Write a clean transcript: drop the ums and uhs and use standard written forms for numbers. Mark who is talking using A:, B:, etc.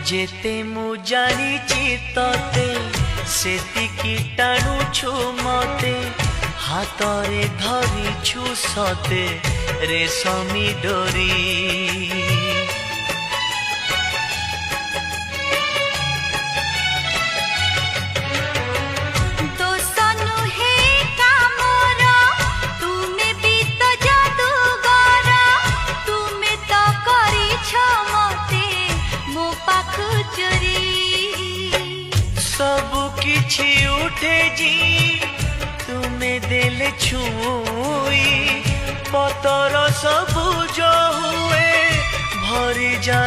A: जेते मु जानिची तते सेतिकी टाणुछु मते हातरे धरिछु सते रेशमी डोरी सबु किछि उठे जी तुम्हें देले छुई पतर सबु जो हुए भरी जा